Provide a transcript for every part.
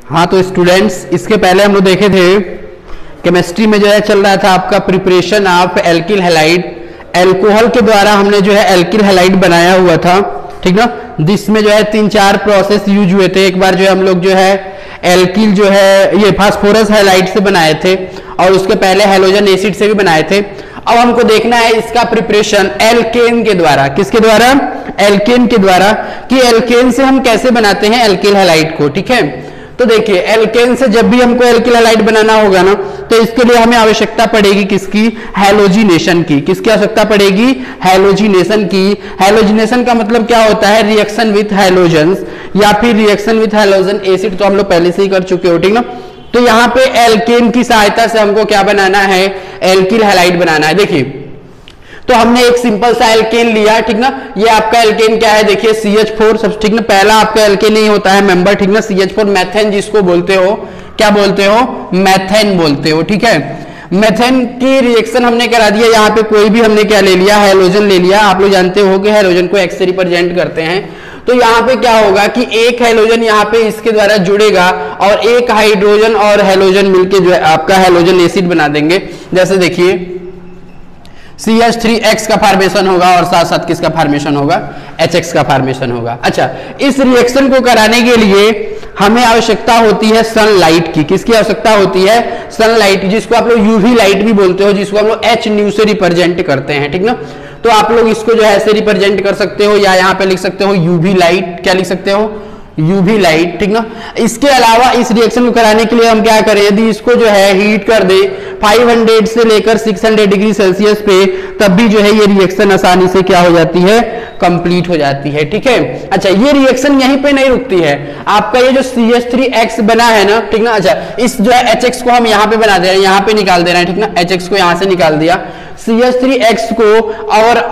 हाँ तो स्टूडेंट्स, इसके पहले हम लोग देखे थे केमिस्ट्री में जो है चल रहा था आपका preparation of alkyl halide. Alcohol के द्वारा हमने जो है एल्किल हैलाइड बनाया हुआ था, ठीक ना। जिसमें जो है 3-4 प्रोसेस यूज हुए थे। एक बार जो है हम लोग जो है एल्किल जो है ये फास्फोरस हैलाइड से बनाए थे और उसके पहले हैलोजन एसिड से भी बनाए थे। अब हमको देखना है इसका प्रिपरेशन एल्केन के द्वारा। किसके द्वारा? एल्केन के द्वारा, कि एल्केन से हम कैसे बनाते हैं एल्किल हैलाइड को, ठीक है। तो देखिए एल्केन से जब भी हमको एल्किल हैलाइड बनाना होगा ना, तो इसके लिए हमें आवश्यकता पड़ेगी किसकी? हैलोजिनेशन की। किसकी आवश्यकता पड़ेगी? हैलोजिनेशन की। हैलोजिनेशन का मतलब क्या होता है? रिएक्शन विथ हैलोजन्स या फिर रिएक्शन विथ हैलोजन एसिड, तो हम लोग पहले से ही कर चुके हो, ठीक ना। तो यहाँ पे एल्केन की सहायता से हमको क्या बनाना है? एल्किल हैलाइड बनाना है। देखिए तो हमने एक सिंपल सा एल्केन लिया, ठीक ना। ये आपका एल्केन क्या है? देखिए CH4 सब, ठीक ना। पहला आपका एल्केन नहीं होता है मेंबर, ठीक ना। CH4 मैथेन जिसको बोलते हो, क्या बोलते हो? मैथेन बोलते हो, ठीक है। मैथेन की रिएक्शन हमने करा दिया। यहाँ पे कोई भी हमने क्या ले लिया? हैलोजन ले लिया। आप लोग जानते हो कि हैलोजन को X से रिप्रेजेंट करते हैं। तो यहाँ पे क्या होगा कि एक हैलोजन यहाँ पे इसके द्वारा जुड़ेगा और एक हाइड्रोजन और हैलोजन मिलके जो है आपका हैलोजन एसिड बना देंगे। जैसे देखिए CH3X का फॉर्मेशन होगा और साथ साथ किसका फॉर्मेशन होगा? HX का फॉर्मेशन होगा। अच्छा, इस रिएक्शन को कराने के लिए हमें आवश्यकता होती है सनलाइट की। किसकी आवश्यकता होती है? सनलाइट, जिसको आप लोग यूवी लाइट भी बोलते हो, जिसको हम लोग H न्यू से रिप्रेजेंट करते हैं, ठीक ना। तो आप लोग इसको जो है ऐसे रिप्रेजेंट कर सकते हो या यहाँ पे लिख सकते हो यूवी लाइट। क्या लिख सकते हो? यूवी लाइट, ठीक ना। इसके अलावा इस रिएक्शन को कराने के लिए हम क्या करें? यदि इसको जो है हीट कर दे 500 से लेकर 600 डिग्री सेल्सियस पे, तब भी जो है ये रिएक्शन आसानी से क्या हो जाती है? कंप्लीट हो जाती है, ठीक है। अच्छा, ये रिएक्शन यहीं पे नहीं रुकती है। आपका ये जो CH3X बना है ना, ठीक ना। अच्छा, इस जो है HX को हम यहाँ पे बना दे रहे हैं, यहाँ पे निकाल दे रहे हैं, ठीक ना। HX को यहाँ से निकाल दिया। CH3X को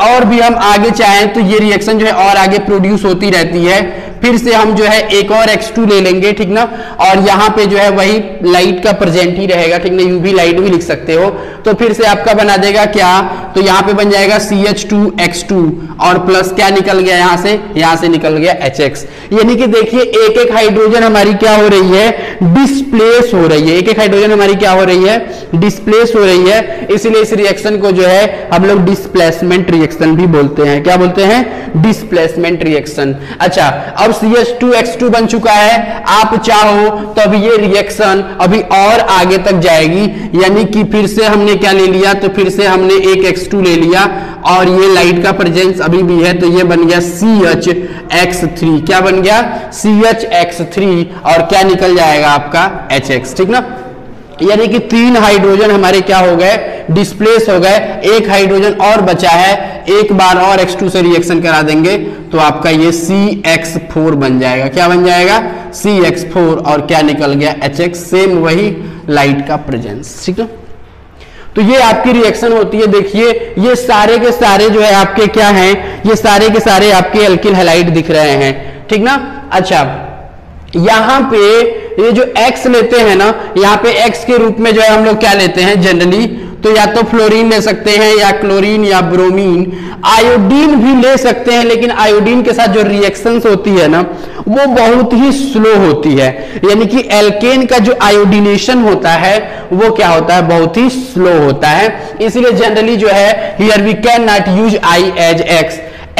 और भी हम आगे चाहें तो ये रिएक्शन जो है और आगे प्रोड्यूस होती रहती है। फिर से हम जो है एक और X2 ले लेंगे, ठीक ना। और यहाँ पे जो है वही लाइट का प्रेजेंट ही रहेगा, ठीक ना। यूवी लाइट भी लिख सकते हो। तो फिर से आपका बना देगा क्या? तो यहाँ पे बन जाएगा CH2X2 और प्लस क्या निकल गया यहाँ से निकल गया HX। यानी कि देखिए एक एक हाइड्रोजन हमारी क्या हो रही है? डिस्प्लेस हो रही है। एक एक हाइड्रोजन हमारी क्या हो रही है? डिस्प्लेस हो रही है। इसलिए इस रिएक्शन को जो है हम लोग डिस्प्लेसमेंट रिएक्शन भी बोलते हैं। क्या बोलते हैं? Displacement reaction. अच्छा, अब CH2X2 बन चुका है। आप चाहो तो अब ये रिएक्शन अभी और आगे तक जाएगी, यानी कि फिर से हमने क्या ले लिया? तो फिर से हमने एक X2 ले लिया और ये लाइट का प्रेजेंस अभी भी है, तो ये बन गया CHX3। क्या बन गया? CHX3 और क्या निकल जाएगा आपका? HX, ठीक ना। यानी कि 3 हाइड्रोजन हमारे क्या हो गए? डिस्प्लेस हो गए। एक हाइड्रोजन और बचा है, एक बार और X2 से रिएक्शन करा देंगे तो आपका ये CX4 बन जाएगा। क्या बन जाएगा? CX4 और क्या निकल गया? HX। सेम वही लाइट का प्रेजेंस, ठीक है। तो ये आपकी रिएक्शन होती है। देखिए ये सारे के सारे जो है आपके क्या हैं? ये सारे के सारे आपके एल्किल हैलाइड दिख रहे हैं, ठीक ना। अच्छा, यहाँ पे ये जो X लेते हैं ना, यहाँ पे X के रूप में जो है हम लोग क्या लेते हैं जनरली? तो या तो फ्लोरीन ले सकते हैं या क्लोरीन या ब्रोमीन। आयोडीन भी ले सकते हैं, लेकिन आयोडीन के साथ जो रिएक्शंस होती है ना वो बहुत ही स्लो होती है। यानी कि एल्केन का जो आयोडीनेशन होता है वो क्या होता है? बहुत ही स्लो होता है। इसलिए जनरली जो है here we can not use I as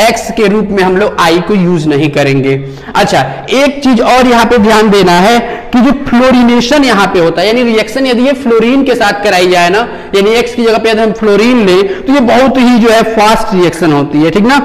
X के रूप में हम लोग I को यूज नहीं करेंगे। अच्छा, एक चीज और यहाँ पे ध्यान देना है कि जो फ्लोरीनेशन यहाँ पे होता है, यानी रिएक्शन यदि ये फ्लोरीन के साथ कराई जाए ना, यानी X की जगह पे यदि हम फ्लोरीन ले तो ये बहुत ही जो है फास्ट रिएक्शन होती है, ठीक ना।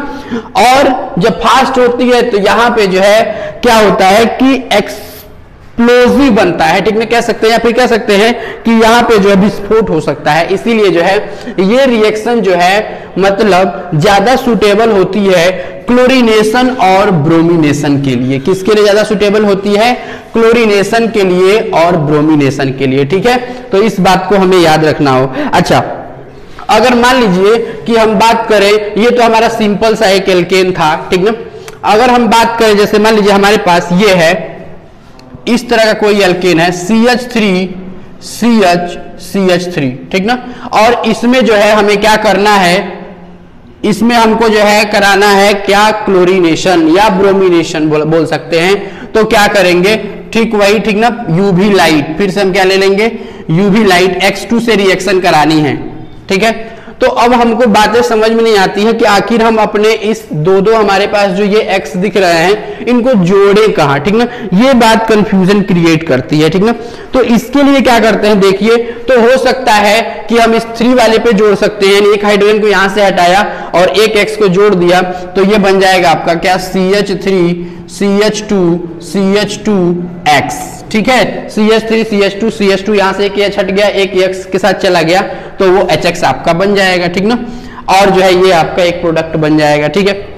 और जब फास्ट होती है तो यहाँ पे जो है क्या होता है कि एक्सप्लोजिव बनता है, ठीक है, कह सकते हैं, या फिर कह सकते हैं कि यहाँ पे जो है विस्फोट हो सकता है। इसीलिए जो है ये रिएक्शन जो है मतलब ज्यादा सुटेबल होती है क्लोरीनेशन और ब्रोमिनेशन के लिए। किसके लिए ज्यादा सुटेबल होती है? क्लोरीनेशन के लिए और ब्रोमिनेशन के लिए, ठीक है। तो इस बात को हमें याद रखना हो। अच्छा, अगर मान लीजिए कि हम बात करें, ये तो हमारा सिंपल सा एक एल्केन था, ठीक ना। अगर हम बात करें जैसे मान लीजिए हमारे पास ये है, इस तरह का कोई एल्केन है CH3, ठीक ना। और इसमें जो है हमें क्या करना है? इसमें हमको जो है कराना है क्या? क्लोरीनेशन या ब्रोमिनेशन बोल सकते हैं। तो क्या करेंगे? ठीक वही, ठीक ना, यूवी लाइट, फिर से हम क्या ले लेंगे, यूवी लाइट X2 से रिएक्शन करानी है, ठीक है। तो अब हमको बातें समझ में नहीं आती है कि आखिर हम अपने इस दो हमारे पास जो ये X दिख रहे हैं इनको जोड़े कहाँ, ठीक ना, ये बात कंफ्यूजन क्रिएट करती है, ठीक ना। तो इसके लिए क्या करते हैं, देखिए, तो हो सकता है कि हम इस 3 वाले पे जोड़ सकते हैं, एक हाइड्रोजन को यहां से हटाया और एक X को जोड़ दिया, तो ये बन जाएगा आपका क्या, CH3 CH2 CH2X, ठीक है, CH3 CH2 CH2, यहां से एक H हट गया, एक X के साथ चला गया, तो वो HX आपका बन जाएगा, ठीक ना, और जो है ये आपका एक प्रोडक्ट बन जाएगा, ठीक है।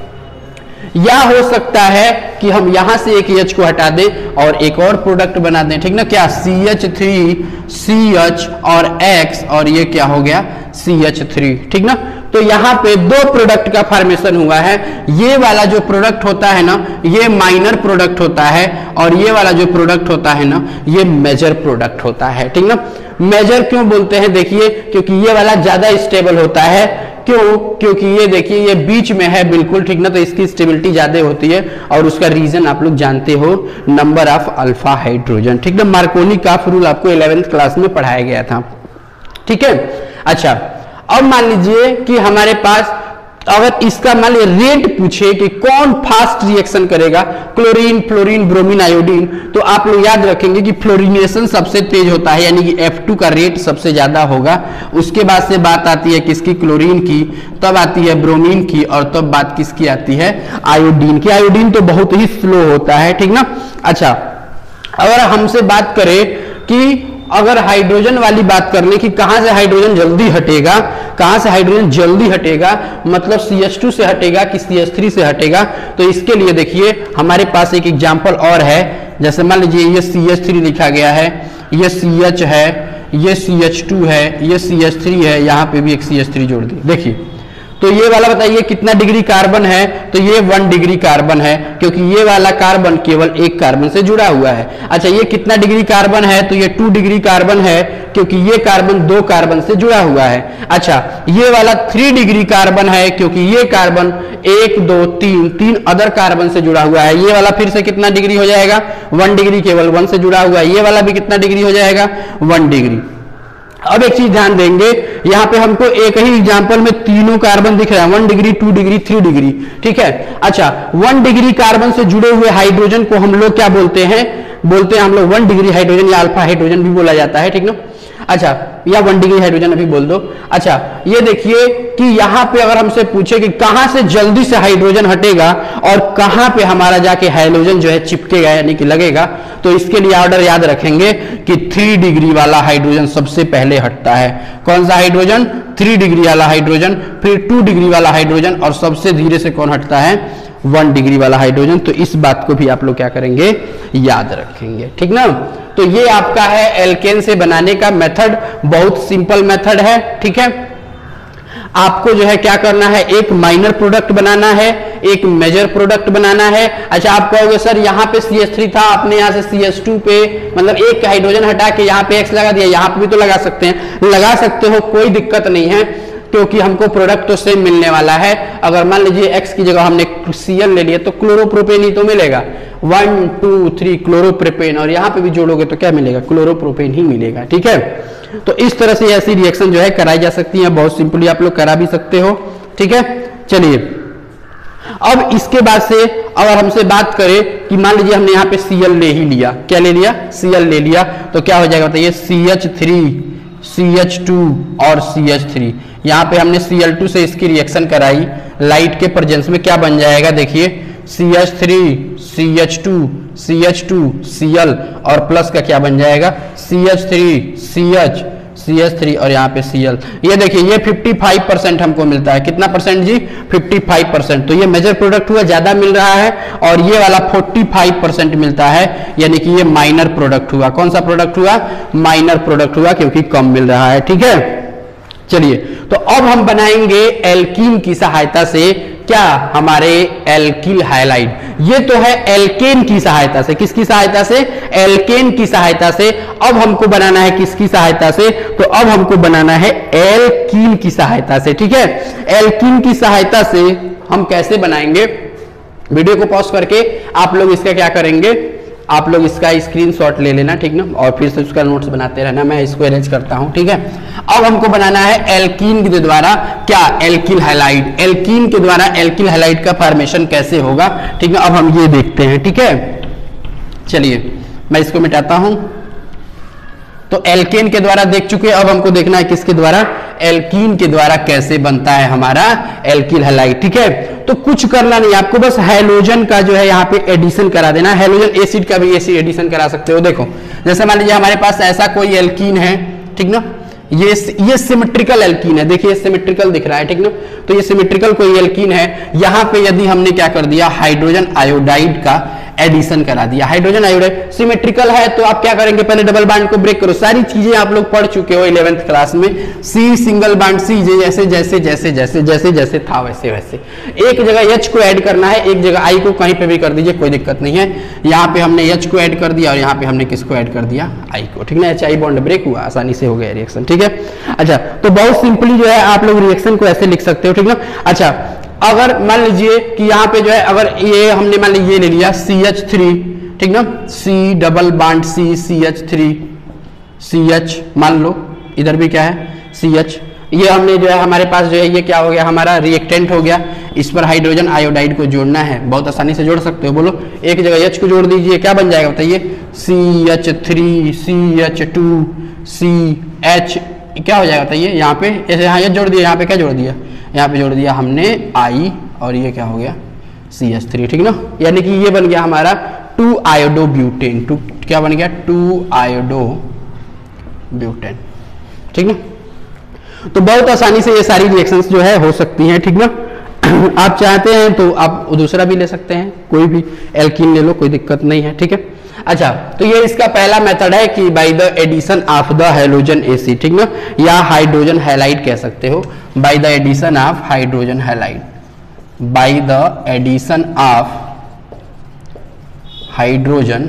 या हो सकता है कि हम यहां से एक H को हटा दें और एक और प्रोडक्ट बना दें, ठीक ना, क्या, CH3 CH और X, और ये क्या हो गया, CH3, ठीक ना। तो यहाँ पे 2 प्रोडक्ट का फॉर्मेशन हुआ है, ये वाला जो प्रोडक्ट होता है ना ये माइनर प्रोडक्ट होता है, और ये वाला जो प्रोडक्ट होता है ना ये मेजर प्रोडक्ट होता है, ठीक ना। मेजर क्यों बोलते हैं, देखिए, क्योंकि ये वाला ज्यादा स्टेबल होता है, क्यों, क्योंकि ये देखिए ये बीच में है बिल्कुल, ठीक ना, तो इसकी स्टेबिलिटी ज्यादा होती है, और उसका रीजन आप लोग जानते हो, नंबर ऑफ अल्फा हाइड्रोजन, ठीक ना, मार्कोनी का रूल आपको 11th क्लास में पढ़ाया गया था, ठीक है। अच्छा, अब मान लीजिए कि हमारे पास अगर इसका मान लीजिए रेट पूछे कि कौन फास्ट रिएक्शन करेगा, क्लोरीन, फ्लोरीन, ब्रोमीन, आयोडीन, तो आप लोग याद रखेंगे कि फ्लोरिनेशन सबसे तेज होता है, यानी कि F2 का रेट सबसे ज्यादा होगा। उसके बाद से बात आती है किसकी, क्लोरीन की, तब आती है ब्रोमीन की, और तब बात किसकी आती है, आयोडीन की। आयोडीन तो बहुत ही स्लो होता है, ठीक ना। अच्छा, अगर हमसे बात करें कि अगर हाइड्रोजन वाली बात करने की कहां से हाइड्रोजन जल्दी हटेगा, कहां से हाइड्रोजन जल्दी हटेगा, मतलब CH2 से हटेगा कि CH3 से हटेगा, तो इसके लिए देखिए हमारे पास एक एग्जांपल और है। जैसे मान लीजिए ये CH3 लिखा गया है, ये CH है, ये CH2 है, ये CH3 है, यहां पे भी एक CH3 जोड़ दी, देखिए। तो ये वाला बताइए कितना डिग्री कार्बन है, तो ये 1 डिग्री कार्बन है, क्योंकि ये वाला कार्बन केवल एक कार्बन से जुड़ा हुआ है। अच्छा, ये कितना डिग्री कार्बन है, तो ये 2 डिग्री कार्बन है, क्योंकि ये कार्बन 2 कार्बन से जुड़ा हुआ है। अच्छा, ये वाला 3 डिग्री कार्बन है, क्योंकि ये कार्बन 1 2 3 अदर कार्बन से जुड़ा हुआ है। ये वाला फिर से कितना डिग्री हो जाएगा, 1 डिग्री, केवल 1 से जुड़ा हुआ है। ये वाला भी कितना डिग्री हो जाएगा, 1 डिग्री। अब एक चीज ध्यान देंगे, यहां पे हमको एक ही एग्जांपल में तीनों कार्बन दिख रहा है, 1 डिग्री, 2 डिग्री, 3 डिग्री, ठीक है। अच्छा, 1 डिग्री कार्बन से जुड़े हुए हाइड्रोजन को हम लोग क्या बोलते हैं, हम लोग 1 डिग्री हाइड्रोजन या अल्फा हाइड्रोजन भी बोला जाता है, ठीक ना। अच्छा, या 1 डिग्री हाइड्रोजन अभी बोल दो। अच्छा, ये देखिए कि यहां पे अगर हमसे पूछे कि कहां से जल्दी से हाइड्रोजन हटेगा और कहां पे हमारा जाके हाइड्रोजन जो है चिपकेगा, यानी कि लगेगा, तो इसके लिए ऑर्डर याद रखेंगे कि 3 डिग्री वाला हाइड्रोजन सबसे पहले हटता है। कौन सा हाइड्रोजन, 3 डिग्री वाला हाइड्रोजन, फिर 2 डिग्री वाला हाइड्रोजन, और सबसे धीरे से कौन हटता है, 1 डिग्री वाला हाइड्रोजन। तो इस बात को भी आप लोग क्या करेंगे, याद रखेंगे, ठीक ना। तो ये आपका है एल्केन से बनाने का मेथड, बहुत सिंपल मेथड है, ठीक है। आपको जो है क्या करना है, एक माइनर प्रोडक्ट बनाना है, एक मेजर प्रोडक्ट बनाना है। अच्छा, आप कहोगे सर यहाँ पे CH3 था, आपने यहाँ से CH2 पे मतलब एक हाइड्रोजन हटा के यहाँ पे X लगा दिया, यहाँ पे भी तो लगा सकते हैं, लगा सकते हो, कोई दिक्कत नहीं है, क्योंकि हमको प्रोडक्ट तो सेम मिलने वाला है। अगर मान लीजिए X की जगह हमने Cl ले लिया तो क्लोरोप्रोपेन ही तो मिलेगा, 1 2 3 क्लोरोप्रोपेन, और यहाँ पे भी जोड़ोगे तो क्या मिलेगा, क्लोरोप्रोपेन ही मिलेगा, ठीक है। तो इस तरह से ऐसी रिएक्शन जो है कराई जा सकती है, बहुत सिंपली आप लोग करा भी सकते हो, ठीक है। चलिए, अब इसके बाद से अगर हमसे बात करें कि मान लीजिए हमने यहाँ पे Cl ले ही लिया, क्या ले लिया, Cl ले लिया, तो क्या हो जाएगा बताइए, CH3 CH2 और CH3। यहाँ पे हमने Cl2 से इसकी रिएक्शन कराई, लाइट के प्रेजेंस में क्या बन जाएगा, देखिए CH3 CH2 CH2 Cl, और प्लस का क्या बन जाएगा, CH3 CH CH3 और यहाँ पे Cl। ये देखिए ये 55% हमको मिलता है, कितना परसेंट जी, 55%। तो ये मेजर प्रोडक्ट हुआ, ज्यादा मिल रहा है, और ये वाला 45% मिलता है, यानी कि ये माइनर प्रोडक्ट हुआ। कौन सा प्रोडक्ट हुआ, माइनर प्रोडक्ट हुआ, क्योंकि कम मिल रहा है, ठीक है। चलिए, तो अब हम बनाएंगे एल्कीन की सहायता से, क्या, हमारे एल्किल हैलाइड। ये तो है एल्केन की सहायता से, किसकी सहायता से, एल्केन की सहायता से। अब हमको बनाना है किसकी सहायता से, तो अब हमको बनाना है एल्कीन की सहायता से, ठीक है। एल्कीन की सहायता से हम कैसे बनाएंगे, वीडियो को पॉज करके आप लोग इसका क्या करेंगे, आप लोग इसका स्क्रीनशॉट ले लेना, ठीक ना, और फिर से उसका नोट्स बनाते रहना, मैं इसको अरेंज करता हूं, ठीक है। अब हमको बनाना है एल्कीन के द्वारा क्या, एल्किल हैलाइड। एल्कीन के द्वारा एल्किल हैलाइड का फॉर्मेशन कैसे होगा, ठीक है, अब हम ये देखते हैं, ठीक है। चलिए मैं इसको मिटाता हूं। तो एल्केन के द्वारा देख चुके, अब हमको देखना है किसके द्वारा, एल्कीन के द्वारा कैसे बनता है हमारा एल्किल हैलाइड, ठीक है। तो कुछ करना नहीं, आपको बस हैलोजन का जो है यहाँ पे एडिशन करा देना। हैलोजन एसिड का भी एसिड एडिशन करा सकते हो। देखो जैसे मान लीजिए हमारे पास ऐसा कोई एल्कीन है, ठीक ना, ये सिमेट्रिकल एल्कीन है, देखिए सिमेट्रिकल दिख रहा है, ठीक ना। तो ये सिमेट्रिकल कोई एल्कीन है, यहां पे यदि हमने क्या कर दिया, हाइड्रोजन आयोडाइड का एडिशन करा दिया। हाइड्रोजन आयोडाइड सिमेट्रिकल है तो आप क्या करेंगे, पहले डबल बॉन्ड को ब्रेक करो। सारी चीजें आप लोग पढ़ चुके हो 11th क्लास में। सी सिंगल बॉन्ड सी, जैसे जैसे जैसे जैसे जैसे जैसे था वैसे वैसे। एक जगह H को ऐड करना है, एक जगह I को कहीं पे भी कर दीजिए, कोई दिक्कत नहीं है। यहाँ पे हमने H को ऐड कर दिया और यहाँ पे हमने किसको ऐड कर दिया, I को, ठीक ना। HI बॉन्ड ब्रेक हुआ, आसानी से हो गया रिएक्शन, ठीक है। अच्छा तो बहुत सिंपली जो है आप लोग रिएक्शन को ऐसे लिख सकते हो, ठीक ना। अच्छा अगर मान लीजिए कि यहाँ पे जो है, अगर ये हमने मान लीजिए ले लिया CH3, ठीक ना, C double bond C CH3 CH, मान लो इधर भी क्या है CH, ये हमने जो है हमारे पास जो है ये क्या हो गया, हमारा रिएक्टेंट हो गया। इस पर हाइड्रोजन आयोडाइड को जोड़ना है, बहुत आसानी से जोड़ सकते हो। बोलो एक जगह H को जोड़ दीजिए, क्या बन जाएगा बताइए, CH3 CH2 CH, क्या हो जाएगा बताइए। यहाँ पे ऐसे यहाँ जोड़ दिया, यहाँ पे क्या जोड़ दिया, यहाँ पे जोड़ दिया हमने I, और ये क्या हो गया CH3, ठीक ना। यानी कि ये बन गया हमारा 2 आयोडो ब्यूटेन, क्या बन गया 2 आयोडो ब्यूटेन, ठीक ना। तो बहुत आसानी से ये सारी रिएक्शंस जो है हो सकती हैं, ठीक ना। आप चाहते हैं तो आप दूसरा भी ले सकते हैं, कोई भी एल्कीन ले लो, कोई दिक्कत नहीं है, ठीक है। अच्छा तो ये इसका पहला मेथड है कि by the addition of the hydrogen acid, ठीक ना, या हाइड्रोजन हैलाइड कह सकते हो, by the addition of hydrogen halide, by the addition of hydrogen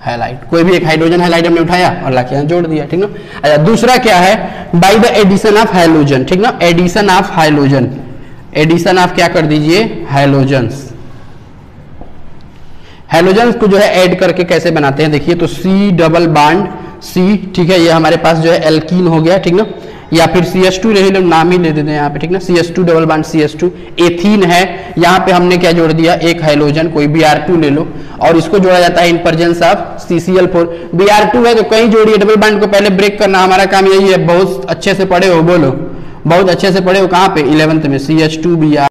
halide. कोई भी एक हाइड्रोजन हैलाइड हमने उठाया और लाके यहाँ जोड़ दिया, ठीक ना। अच्छा दूसरा क्या है, by the addition of halogen, ठीक ना, addition of hydrogen, addition of क्या कर दीजिए, हैलोजन्स। हैलोजन्स को जो है ऐड करके कैसे बनाते हैं देखिए, तो C डबल बॉन्ड C, ठीक है, ये हमारे पास जो है एल्कीन हो गया, ठीक ना, या फिर CH2 ले लो, नाम ही ले देते हैं यहाँ पे, ठीक ना, CH2 double bond CH2। Ethene है, यहाँ पे हमने क्या जोड़ दिया, एक हाइड्रोजन, कोई Br2 ले लो, और इसको जोड़ा जाता है in presence of CCl4। Br2 है तो कहीं जोड़िए, डबल बॉन्ड को पहले ब्रेक करना, हमारा काम यही है। बहुत अच्छे से पढ़े हो, बोलो बहुत अच्छे से पढ़े हो, कहाँ पे 11th में CH2 Br